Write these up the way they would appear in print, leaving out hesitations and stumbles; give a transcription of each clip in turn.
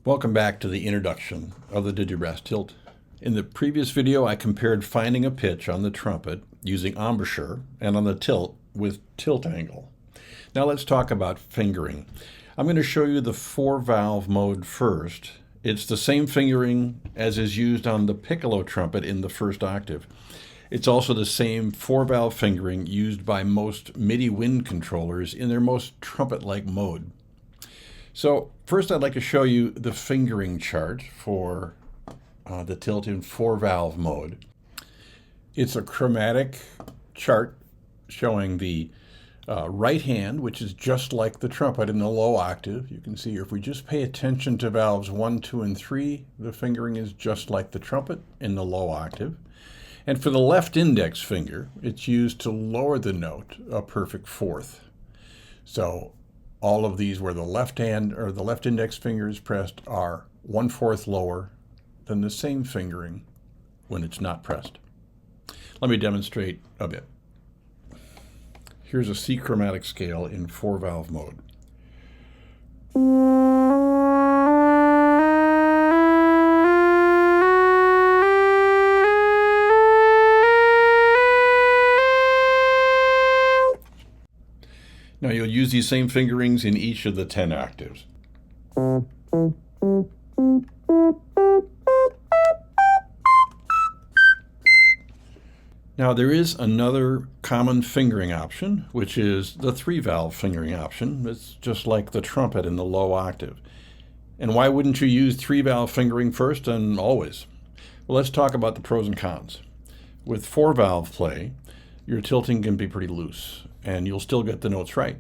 Welcome back to the introduction of the Digibrass Tilt. In the previous video, I compared finding a pitch on the trumpet using embouchure and on the tilt with tilt angle. Now let's talk about fingering. I'm going to show you the 4-valve mode first. It's the same fingering as is used on the piccolo trumpet in the first octave. It's also the same 4-valve fingering used by most MIDI wind controllers in their most trumpet-like mode. So first I'd like to show you the fingering chart for the tilt in 4-valve mode. It's a chromatic chart showing the right hand, which is just like the trumpet in the low octave. You can see here, if we just pay attention to valves 1, 2, and 3, the fingering is just like the trumpet in the low octave. And for the left index finger, it's used to lower the note a perfect fourth. So all of these where the left hand or the left index finger is pressed are 1/4 lower than the same fingering when it's not pressed. Let me demonstrate a bit. Here's a C chromatic scale in 4-valve mode. Now you'll use these same fingerings in each of the 10 octaves. Now there is another common fingering option, which is the 3-valve fingering option. It's just like the trumpet in the low octave. And why wouldn't you use 3-valve fingering first and always? Well, let's talk about the pros and cons. With 4-valve play, your tilting can be pretty loose, and you'll still get the notes right.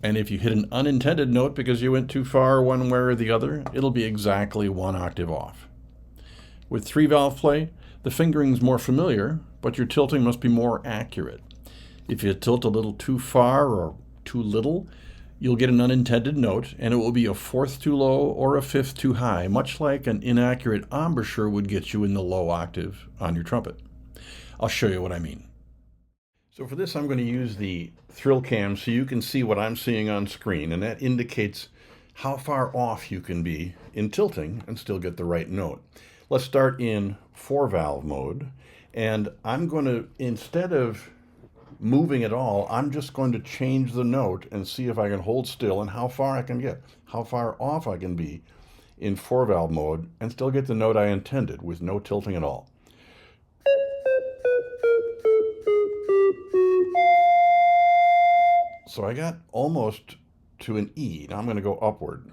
And if you hit an unintended note because you went too far one way or the other, it'll be exactly 1 octave off. With 3-valve play, the fingering's more familiar, but your tilting must be more accurate. If you tilt a little too far or too little, you'll get an unintended note, and it will be a fourth too low or a fifth too high, much like an inaccurate embouchure would get you in the low octave on your trumpet. I'll show you what I mean. So for this, I'm going to use the thrill cam so you can see what I'm seeing on screen, and that indicates how far off you can be in tilting and still get the right note. Let's start in 4-valve mode, and I'm going to, instead of moving at all, I'm just going to change the note and see if I can hold still and how far I can get, how far off I can be in 4-valve mode and still get the note I intended with no tilting at all. So I got almost to an E. Now I'm going to go upward.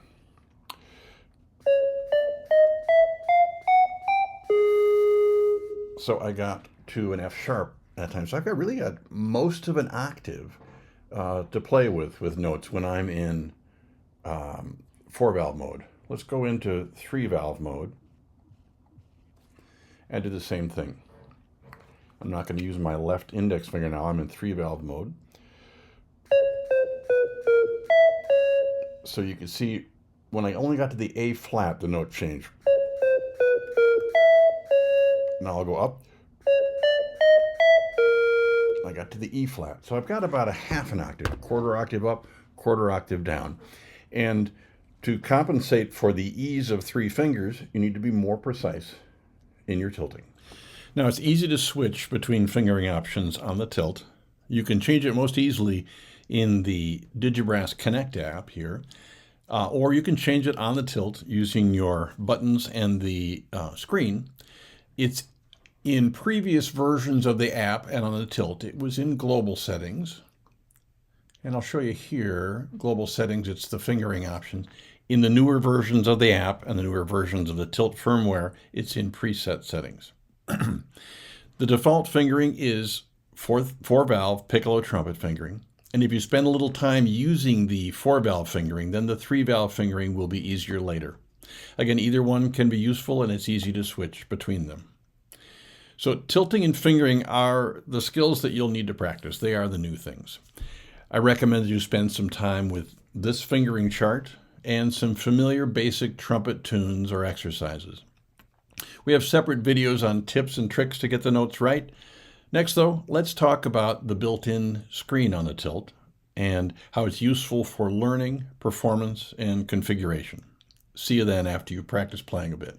So I got to an F sharp that time. So I've really got most of an octave to play with notes when I'm in 4-valve mode. Let's go into 3-valve mode and do the same thing. I'm not going to use my left index finger now. I'm in 3-valve mode. So you can see when I only got to the A flat, the note changed. Now I'll go up. I got to the E flat. So I've got about a half an octave, 1/4 octave up, 1/4 octave down. And to compensate for the ease of 3 fingers, you need to be more precise in your tilting. Now it's easy to switch between fingering options on the tilt. You can change it most easily in the Digibrass Connect app here, or you can change it on the tilt using your buttons and the screen. It's in previous versions of the app and on the tilt, it was in global settings. And I'll show you here, global settings, it's the fingering option. In the newer versions of the app and the newer versions of the tilt firmware, it's in preset settings. The default fingering is 4-valve piccolo trumpet fingering. And if you spend a little time using the 4-valve fingering, then the 3-valve fingering will be easier later. Again, either one can be useful, and it's easy to switch between them. So tilting and fingering are the skills that you'll need to practice. They are the new things. I recommend you spend some time with this fingering chart and some familiar basic trumpet tunes or exercises. We have separate videos on tips and tricks to get the notes right. Next, though, let's talk about the built-in screen on the tilt and how it's useful for learning, performance, and configuration. See you then after you practice playing a bit.